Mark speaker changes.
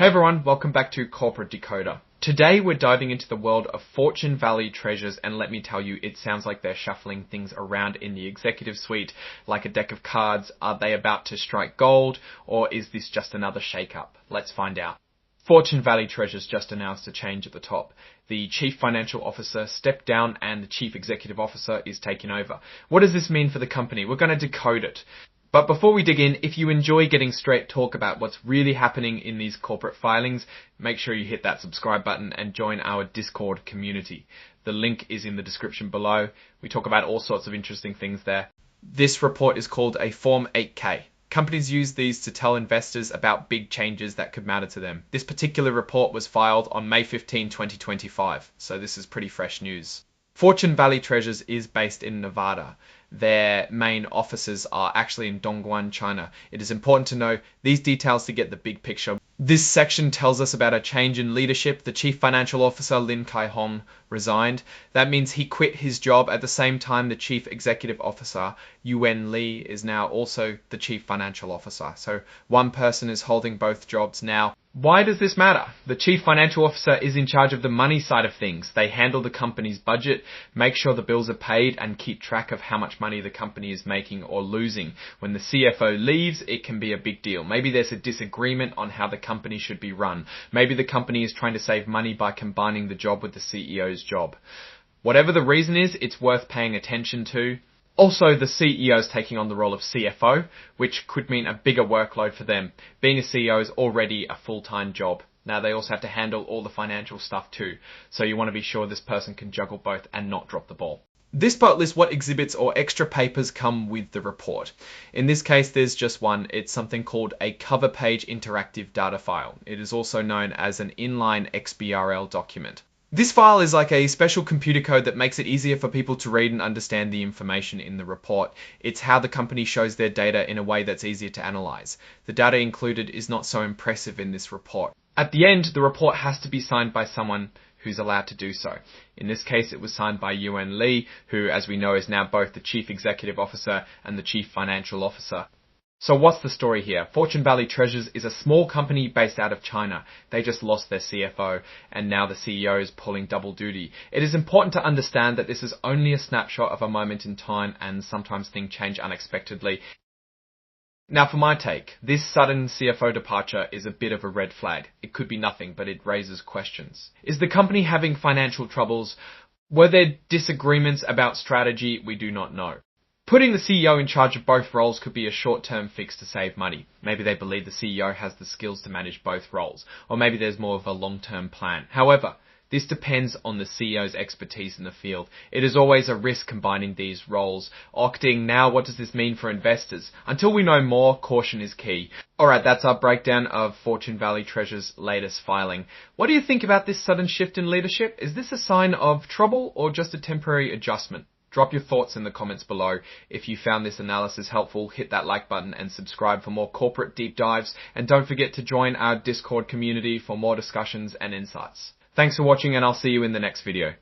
Speaker 1: Hey everyone, welcome back to Corporate Decoder. Today we're diving into the world of Fortune Valley treasures, and let me tell you, it sounds like they're shuffling things around in the executive suite like a deck of cards. Are they about to strike gold, or is this just another shake-up? Let's find out. Fortune Valley Treasures just announced a change at the top. The Chief Financial Officer stepped down and the Chief Executive Officer is taking over. What does this mean for the company? We're going to decode it. But before we dig in, if you enjoy getting straight talk about what's really happening in these corporate filings, make sure you hit that subscribe button and join our Discord community. The link is in the description below. We talk about all sorts of interesting things there. This report is called a Form 8K. Companies use these to tell investors about big changes that could matter to them. This particular report was filed on May 15, 2025, so this is pretty fresh news. Fortune Valley Treasures is based in Nevada. Their main offices are actually in Dongguan, China. It is important to know these details to get the big picture. This section tells us about a change in leadership. The Chief Financial Officer, Lin Kai-hong, resigned. That means he quit his job. At the same time, the Chief Executive Officer, Yuan Li, is now also the Chief Financial Officer. So one person is holding both jobs now. Why does this matter? The Chief Financial Officer is in charge of the money side of things. They handle the company's budget, make sure the bills are paid, and keep track of how much money the company is making or losing. When the CFO leaves, it can be a big deal. Maybe there's a disagreement on how the company should be run. Maybe the company is trying to save money by combining the job with the CEO's job. Whatever the reason is, it's worth paying attention to. Also, the CEO is taking on the role of CFO, which could mean a bigger workload for them. Being a CEO is already a full-time job. Now they also have to handle all the financial stuff too. So you want to be sure this person can juggle both and not drop the ball. This part lists what exhibits or extra papers come with the report. In this case, there's just one. It's something called a cover page interactive data file. It is also known as an inline XBRL document. This file is like a special computer code that makes it easier for people to read and understand the information in the report. It's how the company shows their data in a way that's easier to analyze. The data included is not so impressive in this report. At the end, the report has to be signed by someone who's allowed to do so. In this case, it was signed by Yuan Li, who, as we know, is now both the Chief Executive Officer and the Chief Financial Officer. So what's the story here? Fortune Valley Treasures is a small company based out of China. They just lost their CFO, and now the CEO is pulling double duty. It is important to understand that this is only a snapshot of a moment in time, and sometimes things change unexpectedly. Now for my take, this sudden CFO departure is a bit of a red flag. It could be nothing, but it raises questions. Is the company having financial troubles? Were there disagreements about strategy? We do not know. Putting the CEO in charge of both roles could be a short-term fix to save money. Maybe they believe the CEO has the skills to manage both roles, or maybe there's more of a long-term plan. However, this depends on the CEO's expertise in the field. It is always a risk combining these roles. Opting now, what does this mean for investors? Until we know more, caution is key. Alright, that's our breakdown of Fortune Valley Treasures' latest filing. What do you think about this sudden shift in leadership? Is this a sign of trouble or just a temporary adjustment? Drop your thoughts in the comments below. If you found this analysis helpful, hit that like button and subscribe for more corporate deep dives. And don't forget to join our Discord community for more discussions and insights. Thanks for watching, and I'll see you in the next video.